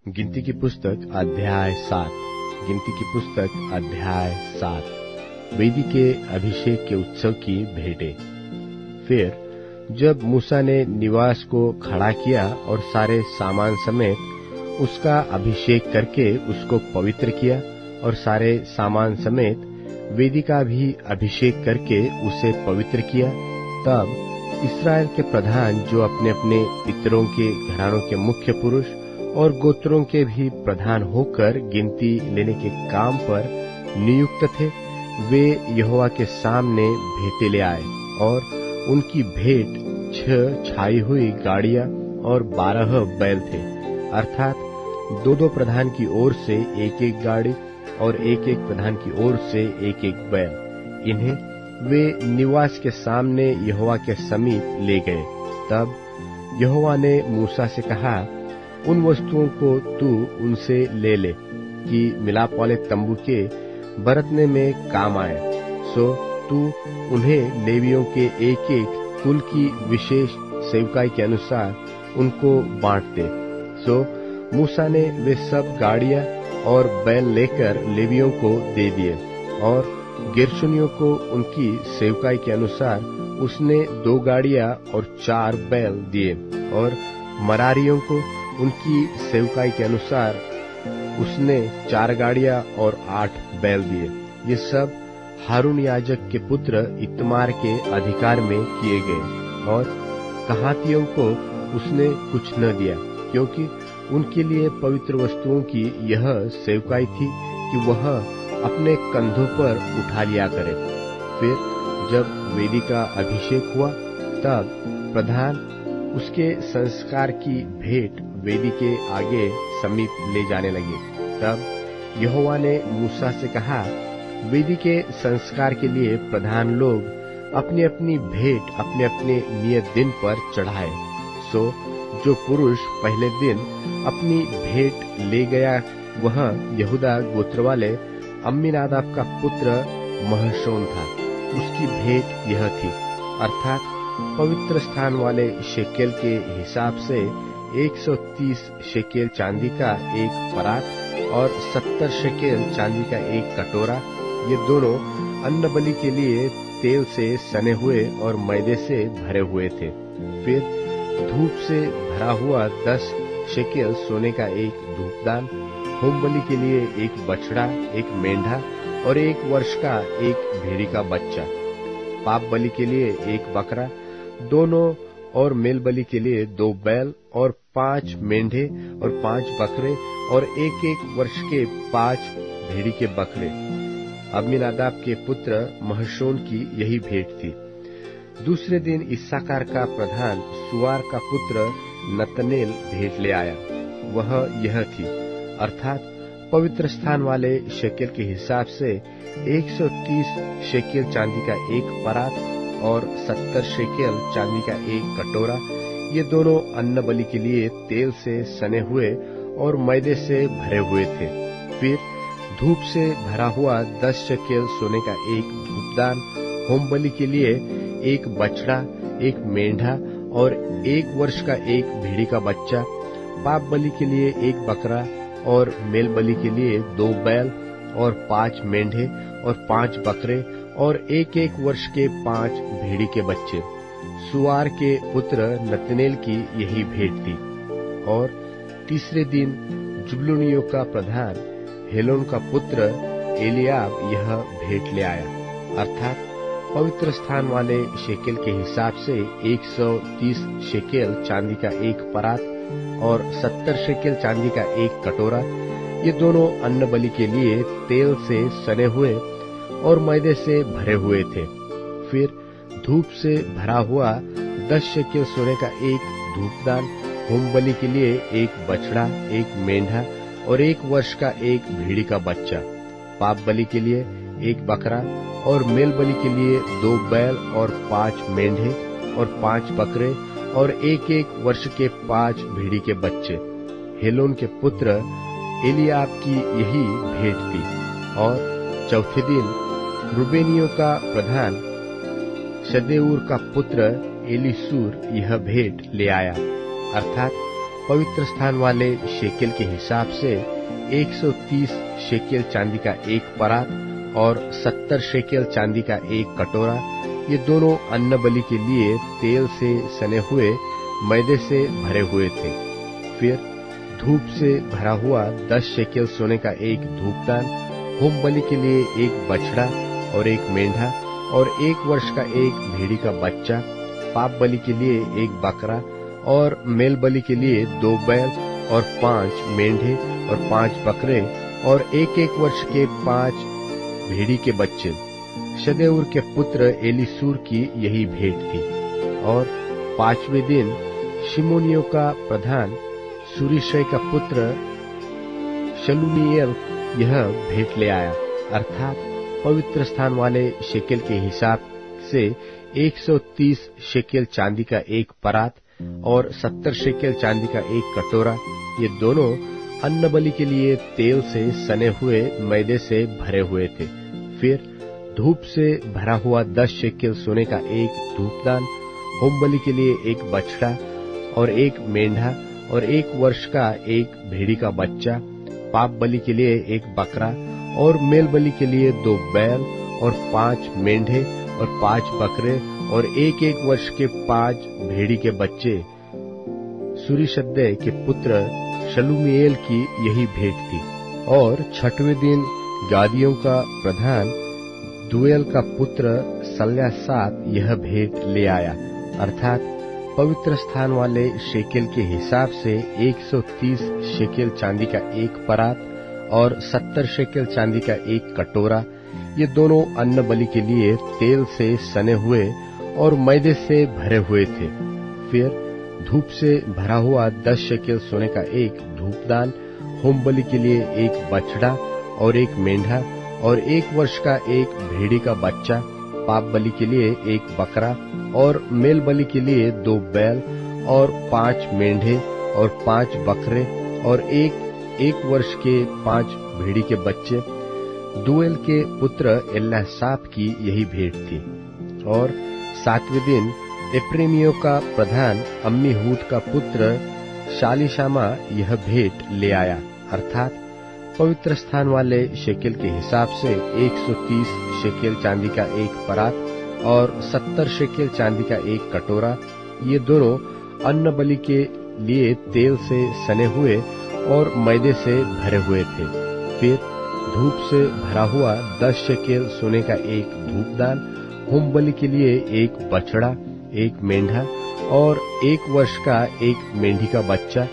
गिनती की पुस्तक अध्याय 7। गिनती की पुस्तक अध्याय 7। वेदी के अभिषेक के उत्सव की भेंटें। फिर जब मूसा ने निवास को खड़ा किया और सारे सामान समेत उसका अभिषेक करके उसको पवित्र किया और सारे सामान समेत वेदी का भी अभिषेक करके उसे पवित्र किया, तब इस्राएल के प्रधान जो अपने अपने पितरों के घरानों के मुख्य पुरुष और गोत्रों के भी प्रधान होकर गिनती लेने के काम पर नियुक्त थे, वे यहोवा के सामने भेंटें ले आए। और उनकी भेंट 6 छाई हुई गाड़ियां और 12 बैल थे, अर्थात 2 प्रधान की ओर से 1 गाड़ी और 1 प्रधान की ओर से 1 बैल। इन्हें वे निवास के सामने यहोवा के समीप ले गए। तब यहोवा ने मूसा से कहा, उन वस्तुओं को तू उनसे ले ले कि मिलाप वाले तंबू के बरतने में काम आए। सो तू उन्हें लेवियों के 1 कुल की विशेष सेवकाई के अनुसार उनको बांट दे। सो मूसा ने वे सब गाड़ियां और बैल लेकर लेवियों को दे दिए, और गेर्शोनियों को उनकी सेवकाई के अनुसार उसने 2 गाड़ियां और 4 बैल दिए, और मरारियों को उनकी सेवकाई के अनुसार उसने 4 गाड़ियां और 8 बैल दिए। ये सब हारून याजक के पुत्र इत्मार के अधिकार में किए गए। और कहातियों को उसने कुछ न दिया, क्योंकि उनके लिए पवित्र वस्तुओं की यह सेवकाई थी कि वह अपने कंधों पर उठा लिया करे। फिर जब वेदी का अभिषेक हुआ, तब प्रधान उसके संस्कार की भेंट वेदी के आगे समीप ले जाने लगे। तब यहोवा ने मूसा से कहा, वेदी के संस्कार के लिए प्रधान लोग अपनी अपनी भेंट अपने अपने नियत दिन पर चढ़ाए। सो जो पुरुष पहले दिन अपनी भेंट ले गया, वह यहूदा गोत्र वाले अम्मीनादाब का पुत्र महशोन था। उसकी भेंट यह थी, अर्थात पवित्र स्थान वाले शेकेल के हिसाब से 130 शेकेल चांदी का 1 परात और 70 शेकेल चांदी का 1 कटोरा। ये दोनों अन्न बलि के लिए तेल से सने हुए और मैदे से भरे हुए थे। फिर धूप से भरा हुआ 10 शेकेल सोने का 1 धूपदान, होम बलि के लिए 1 बछड़ा, 1 मेंढा और 1 वर्ष का 1 भेड़ी का बच्चा, पाप बलि के लिए 1 बकरा दोनों, और मेल बलि के लिए 2 बैल और 5 मेंढे और 5 बकरे और 1 वर्ष के 5 भेड़ी के बकरे। अम्मीनादाब के पुत्र महशोन की यही भेंट थी। दूसरे दिन इस्साकार का प्रधान सुआर का पुत्र नतनेल भेंट ले आया। वह यह थी, अर्थात पवित्र स्थान वाले शेकेल के हिसाब से 130 शेकेल चांदी का 1 परात और 70 शेकेल चांदी का 1 कटोरा। ये दोनों अन्न बलि के लिए तेल से सने हुए और मैदे से भरे हुए थे। फिर धूप से भरा हुआ 10 शेकेल सोने का 1 धूपदान, होम बलि के लिए 1 बछड़ा, 1 मेंढा और 1 वर्ष का 1 भेड़ी का बच्चा, पाप बलि के लिए 1 बकरा और मेल बलि के लिए 2 बैल और 5 मेंढे और 5 बकरे और 1 वर्ष के 5 भेड़ी के बच्चे। सुआर के पुत्र नतनेल की यही भेंट थी। और तीसरे दिन जुबलूनियों का प्रधान हेलोन का पुत्र एलियाब यह भेंट ले आया, अर्थात पवित्र स्थान वाले शेकेल के हिसाब से 130 शेकेल चांदी का 1 परात और 70 शेकेल चांदी का 1 कटोरा। ये दोनों अन्न बलि के लिए तेल से सने हुए और मैदे से भरे हुए थे। फिर धूप से भरा हुआ 10 शेकेल सोने का 1 धूपदान, होम बलि के लिए 1 बछड़ा, 1 मेंढा और 1 वर्ष का 1 भेड़ी का बच्चा, पाप बलि के लिए 1 बकरा और मेल बलि के लिए 2 बैल और 5 मेंढे और 5 बकरे और 1 वर्ष के 5 भेड़ी के बच्चे। हेलोन के पुत्र एलियाब की यही भेंट थी। और चौथे दिन रूबेनियों का प्रधान शदेऊर का पुत्र एलीसूर यह भेंट ले आया, अर्थात पवित्र स्थान वाले शेकेल के हिसाब से 130 शेकेल चांदी का एक परात और 70 शेकेल चांदी का एक कटोरा, ये दोनों अन्न बलि के लिए तेल से सने हुए मैदे से भरे हुए थे। फिर धूप से भरा हुआ 10 शेकेल सोने का एक धूपदान, होम बलि के लिए एक बछड़ा और एक मेंढा और 1 वर्ष का एक भेड़ी का बच्चा, पाप बलि के लिए एक बकरा और मेल बलि के लिए 2 बैल और 5 मेंढे और 5 बकरे और 1-1 वर्ष के 5 भेड़ी के बच्चे। शदेऊर के पुत्र एलीसूर की यही भेंट थी। और 5वें दिन शिमोनियों का प्रधान सूरीशय का पुत्र शलूमीएल यह भेंट ले आया, अर्थात पवित्र स्थान वाले शेकेल के हिसाब से 130 शेकेल चांदी का एक परात और 70 शेकेल चांदी का एक कटोरा, ये दोनों अन्न बलि के लिए तेल से सने हुए मैदे से भरे हुए थे। फिर धूप से भरा हुआ 10 शेकेल सोने का एक धूपदान, होम बलि के लिए एक बछड़ा और एक मेंढा और 1 वर्ष का एक भेड़ी का बच्चा, पाप बलि के लिए एक बकरा और मेल बलि के लिए 2 बैल और 5 मेंढे और 5 बकरे और 1-1 वर्ष के 5 भेड़ी के बच्चे। सूरीशद्दै के पुत्र शलूमीएल की यही भेंट थी। और 6वें दिन गादियों का प्रधान दुएल का पुत्र सल्यासात यह भेंट ले आया, अर्थात पवित्र स्थान वाले शेकेल के हिसाब से 130 शेकेल चांदी का एक परात और 70 शेकेल चांदी का एक कटोरा, ये दोनों अन्न बलि के लिए तेल से सने हुए और मैदे से भरे हुए थे। फिर धूप से भरा हुआ 10 शेकेल सोने का एक धूपदान, होम बलि के लिए एक बछड़ा और एक मेंढा और 1 वर्ष का एक भेड़ी का बच्चा, पाप बलि के लिए एक बकरा और मेल बलि के लिए 2 बैल और 5 मेंढे और 5 बकरे और 1 वर्ष के 5 भेड़ी के बच्चे। दुएल के पुत्र एल्यासाप की यही भेंट थी। और 7वें दिन एप्रेमियों का प्रधान अम्मीहूद का पुत्र शालीशामा यह भेंट ले आया, अर्थात पवित्र स्थान वाले शेकेल के हिसाब से 130 शेकेल चांदी का एक परात और 70 शेकेल चांदी का एक कटोरा, ये दोनों अन्न बलि के लिए तेल से सने हुए और मैदे से भरे हुए थे। फिर धूप से भरा हुआ 10 शेकेल सोने का एक धूपदान, होम बलि के लिए एक बछड़ा, एक मेंढा और 1 वर्ष का एक मेंढी का बच्चा,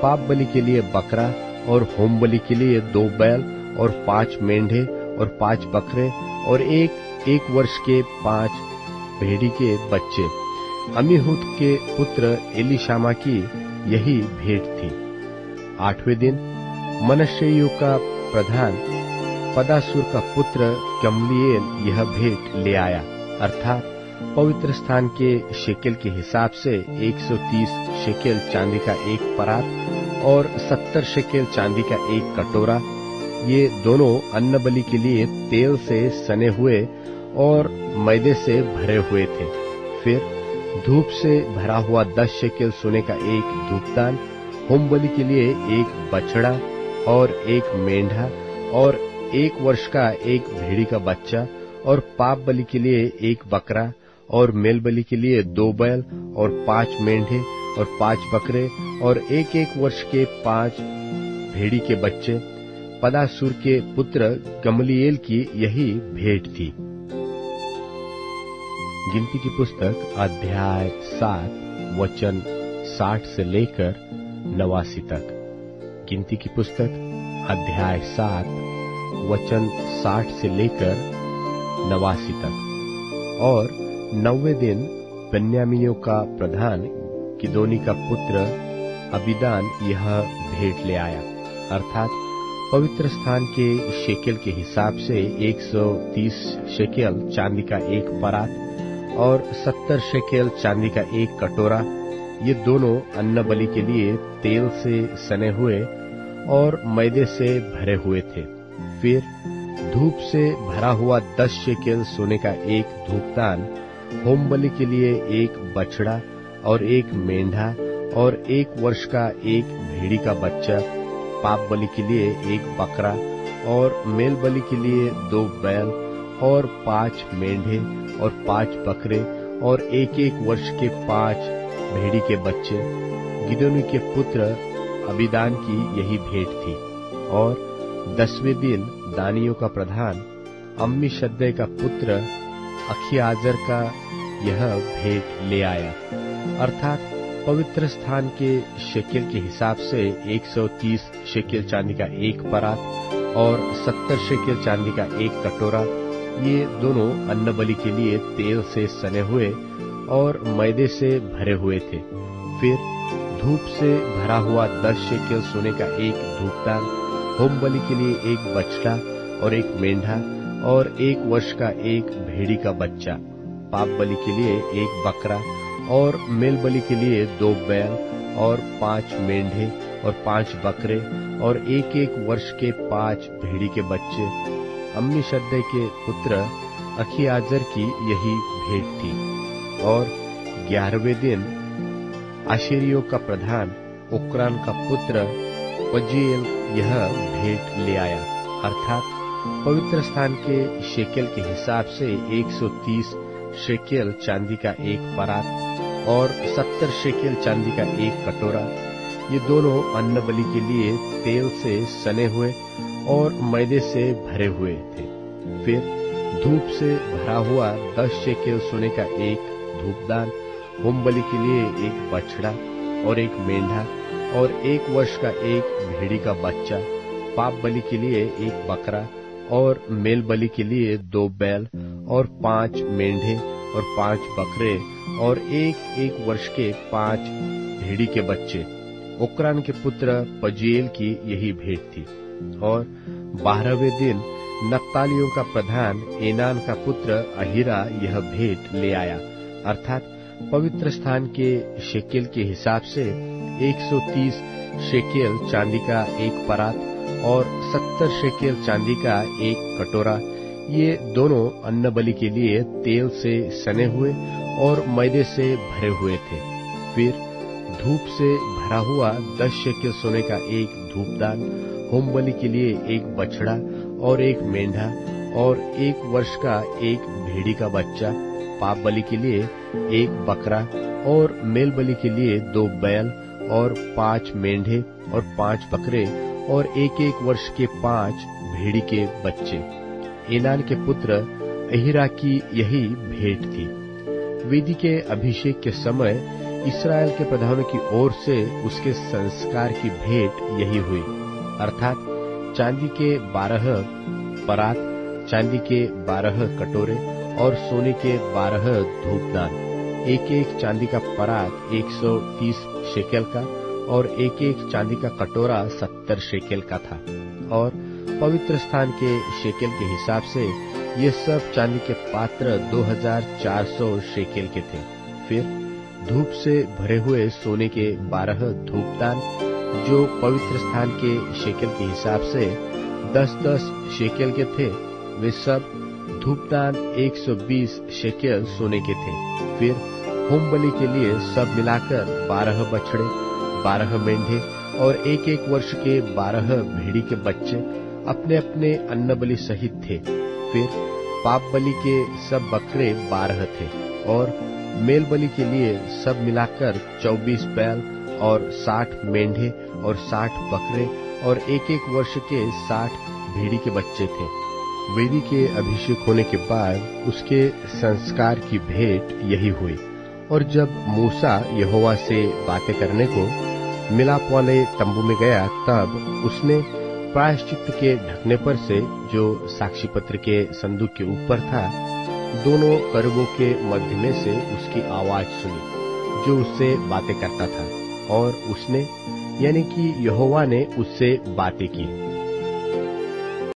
पाप बलि के लिए बकरा और होम बलि के लिए 2 बैल और 5 मेंढे और 5 बकरे और 1 वर्ष के 5 भेड़ी के बच्चे। अम्मीहूद के पुत्र एलीशामा की यही भेंट थी। 8वें दिन मनश्शेइयों का प्रधान पदासूर का पुत्र गमलीएल यह भेंट ले आया, अर्थात पवित्र स्थान के शेकेल के हिसाब से 130 शेकेल चांदी का एक परात और 70 शेकेल चांदी का एक कटोरा, ये दोनों अन्न बलि के लिए तेल से सने हुए और मैदे से भरे हुए थे। फिर धूप से भरा हुआ 10 शेकेल सोने का एक धूपदान, होम बलि के लिए एक बछड़ा और एक मेंढा और 1 वर्ष का एक भेड़ी का बच्चा और पाप बलि के लिए एक बकरा और मेल बलि के लिए 2 बैल और 5 मेंढे और 5 बकरे और 1-1 वर्ष के 5 भेड़ी के बच्चे। पदासूर के पुत्र गमलीएल की यही भेंट थी। गिनती की पुस्तक अध्याय 7 वचन 60 से लेकर 89 तक। गिनती की पुस्तक अध्याय 7 वचन 60 से लेकर 89 तक। और 9वें दिन बेन्यामीनियों का प्रधान गिदोनी का पुत्र अबीदान यह भेंट ले आया, अर्थात पवित्र स्थान के शेकेल के हिसाब से 130 शेकेल चांदी का एक परात और 70 शेकेल चांदी का एक कटोरा, ये दोनों अन्न बलि के लिए तेल से सने हुए और मैदे से भरे हुए थे। फिर धूप से भरा हुआ 10 शेकेल सोने का एक धूपदान, होम बलि के लिए एक बछड़ा और एक मेंढा और 1 वर्ष का एक भेड़ी का बच्चा, पाप बलि के लिए 1 बकरा और मेल बलि के लिए 2 बैल और 5 मेंढे और 5 बकरे और 1-1 वर्ष के 5 भेड़ी के बच्चे। गिदोनी के पुत्र अबीदान की यही भेंट थी। और 10वें दिन दानियों का प्रधान अम्मीशद्दै का पुत्र अखीआजर का यह भेंट ले आया, अर्थात पवित्र स्थान के शेकेल के हिसाब से 130 शेकेल चांदी का 1 परात और 70 शेकेल चांदी का 1 कटोरा। ये दोनों अन्न बलि के लिए तेल से सने हुए और मैदे से भरे हुए थे। फिर धूप से भरा हुआ 10 शेकेल सोने का 1 धूपदान, होम बलि के लिए 1 बछड़ा और 1 मेंढा और 1 वर्ष का 1 भेड़ी का बच्चा, पाप बलि के लिए 1 बकरा और मेल बलि के लिए 2 बैल और 5 मेंढे और 5 बकरे और 1-1 वर्ष के 5 भेड़ी के बच्चे। अम्मीशद्दै के पुत्र अखीआजर की यही भेंट थी। और 11वें दिन आशेरियों का प्रधान ओक्रान का पुत्र पजीएल यह भेंट ले आया, अर्थात पवित्र स्थान के शेकेल के हिसाब से 130 शेकेल चांदी का 1 परात और 70 शेकेल चांदी का 1 कटोरा। ये दोनों अन्न बलि के लिए तेल से सने हुए और मैदे से भरे हुए थे। फिर धूप से भरा हुआ 10 शेकेल सोने का 1 धूपदान, होम बलि के लिए 1 बछड़ा और 1 मेंढा और 1 वर्ष का 1 भेड़ी का बच्चा, पाप बलि के लिए 1 बकरा और मेल बलि के लिए 2 बैल और 5 मेंढे और 5 बकरे और 1-1 वर्ष के 5 भेड़ी के बच्चे। ओक्रान के पुत्र पजीएल की यही भेंट थी। और 12वें दिन नप्तालियों का प्रधान एनान का पुत्र अहीरा यह भेंट ले आया, अर्थात पवित्र स्थान के शेकेल के हिसाब से 130 शेकेल चांदी का 1 परात और 70 शेकेल चांदी का 1 कटोरा। ये दोनों अन्न बलि के लिए तेल से सने हुए और मैदे से भरे हुए थे। फिर धूप से भरा हुआ 10 शेकेल सोने का 1 धूपदान, होम बलि के लिए 1 बछड़ा और 1 मेंढा और 1 वर्ष का 1 भेड़ी का बच्चा, पाप बलि के लिए 1 बकरा और मेल बलि के लिए 2 बैल और 5 मेंढे और 5 बकरे और 1-1 वर्ष के 5 भेड़ी के बच्चे। एनान के पुत्र अहीरा की यही भेंट थी। वेदी के अभिषेक के समय इस्राएल के प्रधानों की ओर से उसके संस्कार की भेंट यही हुई, अर्थात चांदी के 12 परात, चांदी के 12 कटोरे और सोने के 12 धूपदान। 1-1 चांदी का परात 130 शेकेल का और 1-1 चांदी का कटोरा 70 शेकेल का था। और पवित्र स्थान के शेकेल के हिसाब से ये सब चांदी के पात्र 2400 शेकेल के थे। फिर धूप से भरे हुए सोने के 12 धूपदान जो पवित्र स्थान के शेकेल के हिसाब से 10-10 शेकेल के थे, वे सब धूपदान 120 शेकेल सोने के थे। फिर होम बलि के लिए सब मिलाकर 12 बछड़े, 12 मेंढे और 1-1 वर्ष के 12 भेड़ी के बच्चे अपने अपने अन्न बलि सहित थे। फिर पाप बलि के सब बकरे 12 थे और मेल बलि के लिए सब मिलाकर 24 बैल और 60 मेंढे और 60 बकरे और 1-1 वर्ष के 60 भेड़ी के बच्चे थे। वेदी के अभिषेक होने के बाद उसके संस्कार की भेंट यही हुई। और जब मूसा यहोवा से बातें करने को मिलाप वाले तंबू में गया, तब उसने प्रायश्चित के ढकने पर से जो साक्षी पत्र के संदूक के ऊपर था, दोनों करूबों के मध्य में से उसकी आवाज सुनी जो उससे बातें करता था। और उसने यानी कि यहोवा ने उससे बातें की।